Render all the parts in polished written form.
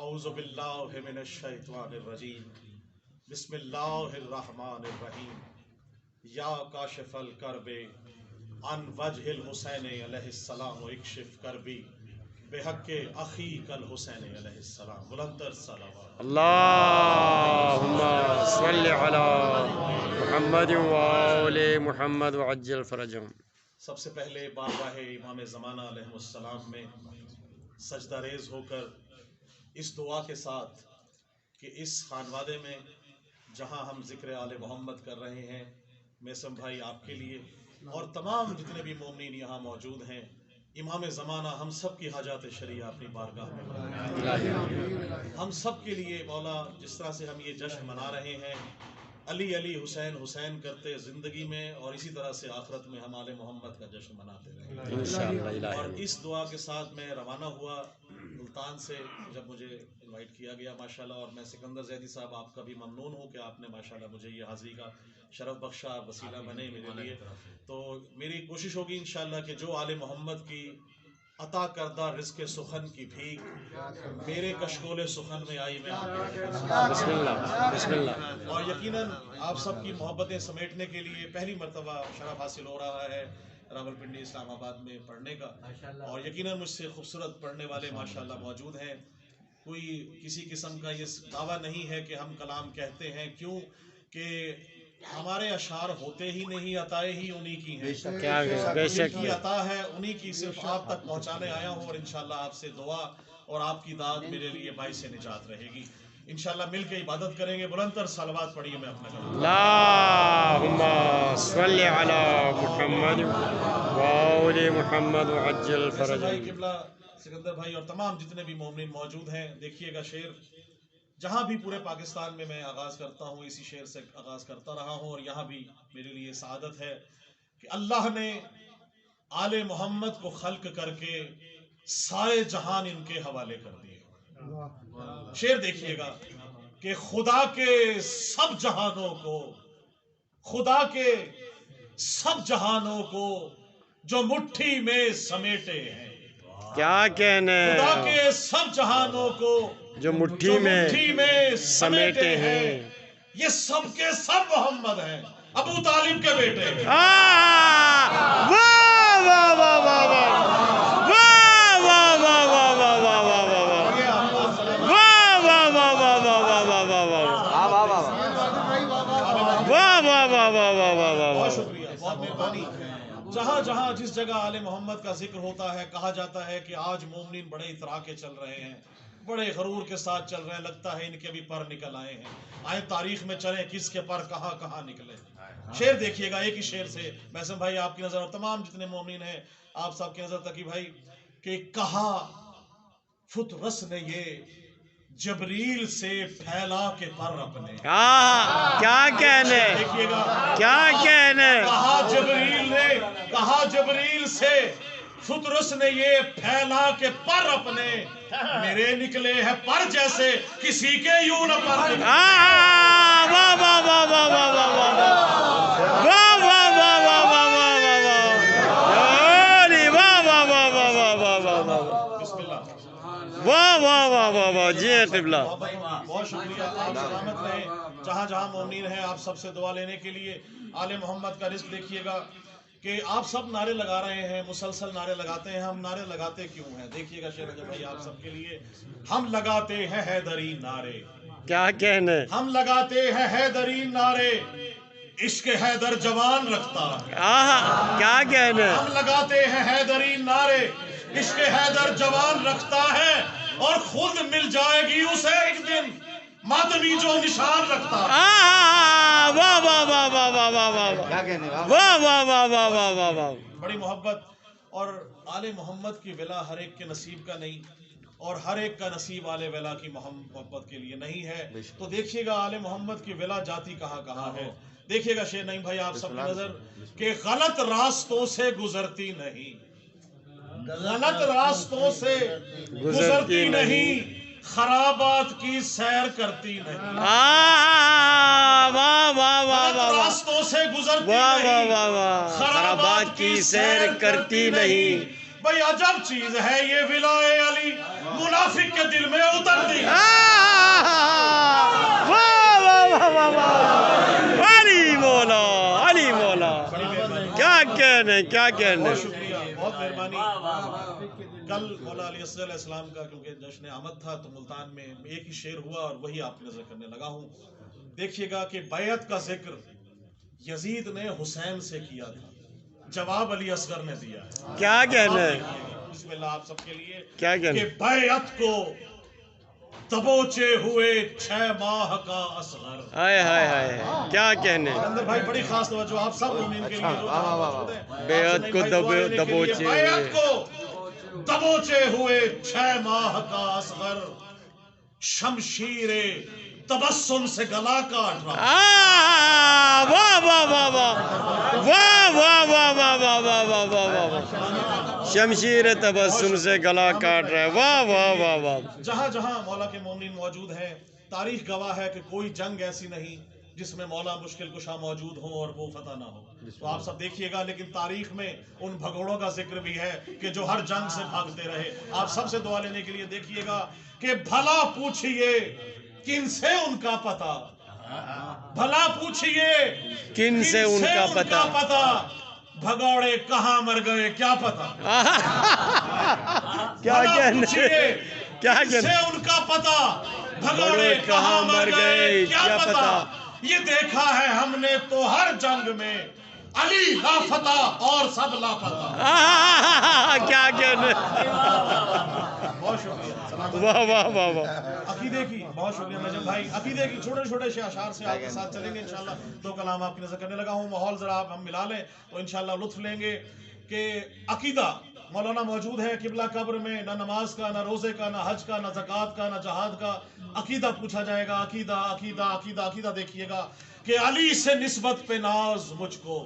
اعوذ باللہ من الشیطان الرجیم بسم اللہ الرحمن الرحیم یا کاشف الکرب عن وجہ الحسین علیہ السلام و اکشف کربی بحق اخیک الحسین علیہ السلام. بلندر صلوات. اللہم صلی علی محمد وآل محمد وعجل فرجہم. سب سے پہلے بارگاہ امام زمانہ علیہ السلام میں سجدہ ریز ہو کر اس دعا کے ساتھ کہ اس خانوادے میں جہاں ہم ذکر آل محمد کر رہے ہیں، میسم بھائی آپ کے لیے اور تمام جتنے بھی مومنین یہاں موجود ہیں، امام زمانہ ہم سب کی حاجات شریعہ اپنی بارگاہ میں ہم سب کے لیے مولا جس طرح سے ہم یہ جشن منا رہے ہیں، علی علی حسین حسین کرتے زندگی میں اور اسی طرح سے آخرت میں ہم آل محمد کا جشن مناتے رہیں انشاءاللہ. اور اس دعا کے ساتھ میں روانہ ہوا ملتان سے جب مجھے انوائٹ کیا گیا ماشاءاللہ، اور میں سکندر زیدی صاحب آپ کا بھی ممنون ہوں کہ آپ نے ماشاءاللہ مجھے یہ حاضری کا شرف بخشا، وسیلہ بنے میرے لیے. تو میری کوشش ہوگی انشاءاللہ کہ جو آل محمد کی عطا کردہ رزق سخن کی بھیک میرے کشکول سخن میں آئی، میں آپ کے بسم اللہ بسم اللہ. اور یقیناً آپ سب کی محبتیں سمیٹنے کے لیے پہلی مرتبہ شرف حاصل ہو رہا ہے راولپنڈی اسلام آباد میں پڑھنے کا، اور یقیناً مجھ سے خوبصورت پڑھنے والے ماشاءاللہ موجود ہیں. کوئی کسی قسم کا یہ دعویٰ نہیں ہے کہ ہم کلام کہتے ہیں، کیوں کہ ہمارے اشعار ہوتے ہی نہیں، عطائیں ہی انہی کی ہیں. بے شک کی عطا ہے انہی کی، صرف آپ تک پہنچانے آیا ہوں، اور انشاءاللہ آپ سے دعا اور آپ کی داد میرے لیے باعث نجات رہے گی. انشاءاللہ مل کے عبادت کریں گے. بلندر صلوات پڑھیے. میں اپنا کروں اللہم صلی علی محمد وآل محمد وعجل بھائی فرجہم. قبلہ سکندر بھائی اور تمام جتنے بھی مومنین موجود ہیں، دیکھیے گا شعر جہاں بھی پورے پاکستان میں آغاز کرتا ہوں اسی شعر سے آغاز کرتا رہا ہوں، اور یہاں بھی میرے لیے سعادت ہے کہ اللہ نے آل محمد کو خلق کر کے سارے جہان ان کے حوالے کر دیے. شعر دیکھیے گا کہ خدا کے سب جہانوں کو، خدا کے سب جہانوں کو جو مٹھی میں سمیٹے ہیں، کیا کہنے، خدا کے سب جہانوں کو جو مٹھی میں سمیٹے ہیں، یہ سب کے سب محمد ہیں، ابو طالب کے بیٹے ہیں. واہ واہ واہ واہ واہ واہ واہ واہ واہ واہ واہ واہ واہ واہ بہت شکریہ، بہت مہربانی. جہاں جہاں جس جگہ آل محمد کا ذکر ہوتا ہے کہا جاتا ہے کہ آج مومنین بڑے اترا کے چل رہے ہیں، بڑے غرور کے ساتھ چل رہے ہیں، لگتا ہے ان کے بھی پر نکل آئے ہیں. آئے تاریخ میں چلیں کس کے پر کہاں کہاں نکلے. شعر دیکھیے گا ایک ہی شعر سے محسن بھائی آپ کی نظر اور تمام جتنے مومنین ہیں آپ سب کی نظر تکی بھائی کہ کہا فترس نے یہ جبریل سے پھیلا کے پر اپنے. کیا کہنے، دیکھیے گا کیا کہنے، کہا جبریل سے فترس نے یہ پھیلا کے پر اپنے، میرے نکلے ہیں پر جیسے کسی کے یوں نہ پر نکلے. واہ واہ واہ واہ واہ واہ واہ واہ واہ واہ واہ واہ واہ واہ واہ واہ واہ. جی قبلہ بہت شکریہ، آپ سلامت رہیں. جہاں جہاں مومنین ہیں آپ سب سے دعا لینے کے لیے. آل محمد کا رزق دیکھیے گا کہ آپ سب نعرے لگا رہے ہیں، مسلسل نعرے لگاتے ہیں. ہم نعرے لگاتے کیوں ہیں؟ دیکھیے گا شیر بھائی آپ سب کے لیے ہم لگاتے ہیں حیدری نعرے. کیا کہنے، ہم لگاتے ہیں حیدری نعرے، عشق حیدر جوان رکھتا ہے. کیا کہنے، ہم لگاتے ہیں حیدری نعرے، عشق حیدر جوان رکھتا ہے، اور خود مل جائے گی اسے ایک دن ماتمی جو نشان رکھتا ہے. واہ واہ واہ واہ واہ واہ واہ واہ واہ واہ واہ واہ واہ واہ. بڑی محبت. اور آل محمد کی ولا ہر ایک کے نصیب کا نہیں، اور ہر ایک کا نصیب آل ولا کی محبت کے لیے نہیں ہے. تو دیکھیے گا آل محمد کی ولا جاتی کہاں کہاں ہے. دیکھیے گا شیر نعیم بھائی آپ سب کی نظر کہ غلط راستوں سے گزرتی نہیں، غلط راستوں سے گزرتی نہیں، خرابات کی سیر کرتی نہیں. غلط راستوں سے گزرتی نہیں، خرابات کی سیر کرتی نہیں. بھئی عجب چیز ہے یہ ولائے علی، منافق کے دل میں اترتی ہے. کہنے کیا کہنے بہت شکریہ، بہت مہربانی۔ کل مولا علی اصغر علیہ السلام کا کیونکہ جشن آمد تھا تو ملتان میں ایک ہی شعر ہوا اور وہی آپ کی نظر کرنے لگا ہوں۔ دیکھیے گا کہ بیعت کا ذکر یزید نے حسین سے کیا تھا، جواب علی اصغر نے دیا ہے۔ کیا کہنے بسم اللہ آپ سب کے لیے کیا کہنے کہ بیعت کو دبوچے ہوئے 6 ماہ کا اصغر۔ ہائے ہائے ہائے کیا کہنے اندر بھائی بڑی خاص توجہ آپ سب مومن کے لیے جو موجود ہیں، بیعت کو دبوچے ہوئے، بیعت کو دبوچے ہوئے 6 ماہ کا اصغر، شمشیر تبسم سے گلا کاٹ رہا۔ واہ واہ واہ واہ واہ واہ واہ واہ واہ واہ واہ واہ واہ، شمشیر تبسم سے گلا کاٹ رہا ہے، واہ واہ واہ واہ۔ جہاں جہاں مولا کے مومنین موجود ہیں، تاریخ گواہ ہے کہ کوئی جنگ ایسی نہیں جس میں مولا مشکل کشا موجود ہوں اور وہ فتح نہ ہو۔ تو آپ سب دیکھیے گا، لیکن تاریخ میں ان بھگوڑوں کا ذکر بھی ہے کہ جو ہر جنگ سے بھاگتے رہے۔ آپ سب سے دعا لینے کے لیے دیکھیے گا کہ بھلا پوچھئے کن سے ان کا پتہ، بھلا پوچھئے کن سے ان کا پتہ، بھگوڑے کہاں مر گئے کیا پتہ، کیا کہنے کیا کن سے کہنے ان کا پتہ، بھگوڑے کہاں مر گئے کیا پتہ۔ یہ دیکھا ہے ہم نے تو ہر جنگ میں علی لافتہ اور سب لاپتہ۔ کیا کہنے بہت شکریہ، واہ واہ واہ واہ۔ عقیدے کی بہت شکریہ نجم بھائی، عقیدے کی چھوٹے چھوٹے سے اشعار سے آپ کے ساتھ چلیں گے انشاءاللہ۔ دو کلام آپ کی نظر کرنے لگا ہوں، ماحول ذرا آپ ہم ملا لیں تو انشاءاللہ لطف لیں گے کہ عقیدہ مولانا موجود ہے قبلہ قبر میں، نہ نماز کا، نہ روزے کا، نہ حج کا، نہ زکوٰۃ کا، نہ جہاد کا، عقیدہ پوچھا جائے گا۔ عقیدہ عقیدہ عقیدہ عقیدہ دیکھیے گا کہ علی سے نسبت پہ ناز مجھ کو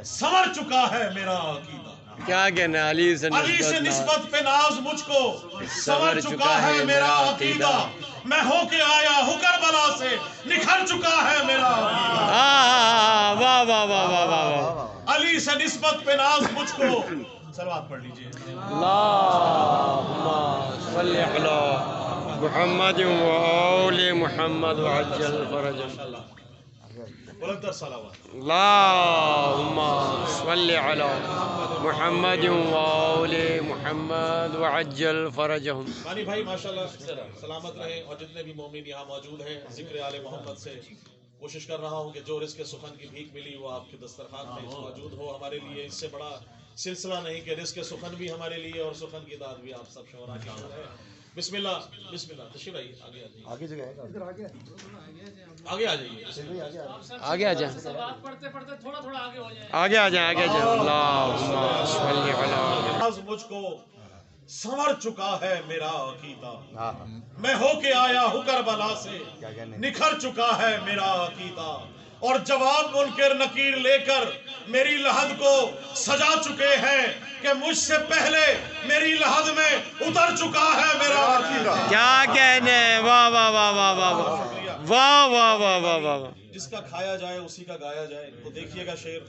سنور چکا ہے میرا عقیدہ، کیا کہنے علی سے نسبت پہ ناز مجھ کو سنور چکا ہے میرا عقیدہ، میں ہو کے آیا ہوں کربلا سے نکھر چکا ہے میرا عقیدہ۔ واہ واہ واہ واہ واہ، علی سے نسبت پہ ناز مجھ کو، صلوات پڑھ لیجئے۔ اللہم صلی علی محمد و آل محمد وعجل فرجهم، بلندر صلوات۔ اللہم صلی علی محمد و آل محمد وعجل فرجهم۔ مانی بھائی ماشاءاللہ سلامت رہیں، اور جتنے بھی مومن یہاں موجود ہیں ذکر آل محمد سے کوشش کر رہا ہوں کہ جو رزق سخن کی بھیک ملی وہ آپ کے دسترخوان میں موجود ہو۔ ہمارے لیے اس سے بڑا سلسلہ نہیں کہ رزق سخن بھی ہمارے لیے اور سخن کی داد بھی آپ سب شعراء کی ہے۔ بسم اللہ بسم اللہ، تشریف آئیے، آگے آگے جگہ ہے ادھر آگے آگے آ جائیے۔ آگے آ جائیں، پڑھتے پڑھتے تھوڑا تھوڑا آگے ہو جائیں۔ آگے آ جائیں، آگے جائیں۔ اللہم صلی علی ناز مجھ کو سنور چکا ہے میرا عقیدہ، میں ہو کے آیا ہوں کربلا سے نکھر چکا ہے میرا عقیدہ، اور جواب منکر نکیر لے کر میری لحد کو سجا چکے ہیں کہ مجھ سے پہلے میری لحد میں اتر چکا ہے میرا عقیدہ۔ کیا کہنے، واہ واہ واہ واہ واہ واہ واہ واہ واہ واہ واہ۔ جس کا کھایا جائے اسی کا گایا جائے۔ تو دیکھیے گا شعر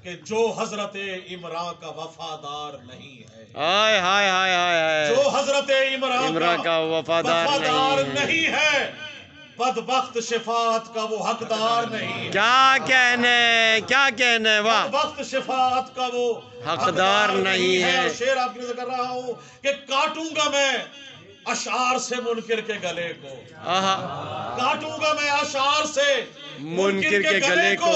کہ جو حضرت عمران کا وفادار نہیں ہے، ہائے ہائے ہائے ہائے، جو حضرت عمران کا وفادار نہیں ہے، بدبخت شفاعت کا وہ حقدار نہیں ہے، کیا کہنے، کیا کہنے، واہ، بدبخت شفاعت کا وہ حقدار نہیں ہے۔ اور شعر آپ کی نظر کر رہا ہوں کہ کاٹوں گا میں اشعار سے منکر کے گلے کو، آہا، کاٹوں گا میں اشعار سے منکر کے گلے کو،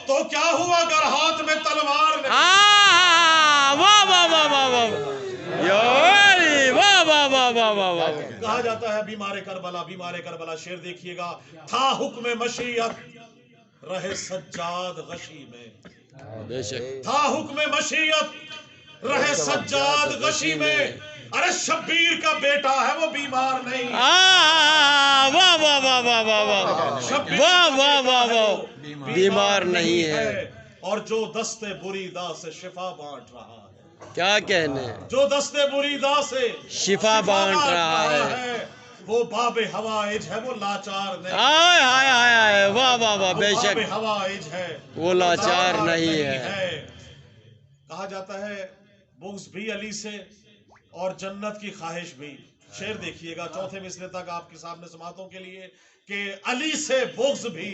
تو کیا ہوا اگر ہاتھ میں تلوار نہیں۔ واہ واہ واہ واہ واہ، یا علی، واہ واہ واہ واہ واہ واہ۔ کہا جاتا ہے بیمار کربلا، شعر دیکھیے گا، تھا حکم مشیت رہے سجاد غشی میں، بے شک، تھا حکم مشیت رہے سجاد غشی میں، ارے شبیر کا بیٹا ہے وہ بیمار نہیں، واہ واہ واہ واہ واہ واہ، شبیر واہ کا واہ بیٹا واہ ہے وہ واہ، بیمار نہیں ہے، اور جو دستے بری دا سے شفا بانٹ رہا ہے، کیا کہنے، جو دستے بری دا سے شفا بانٹ رہا ہے، وہ باب ہوائج ہے وہ لاچار نہیں، ہائے ہائے ہائے ہائے، واہ واہ واہ، بے وہ شک باب ہوائج ہے وہ لاچار نہیں ہے۔ کہا جاتا ہے بغض بھی علی سے اور جنت کی خواہش بھی۔ شعر دیکھیے گا چوتھے مصرے تک آپ کے سامنے سماعتوں کے لیے کہ علی سے بغض بھی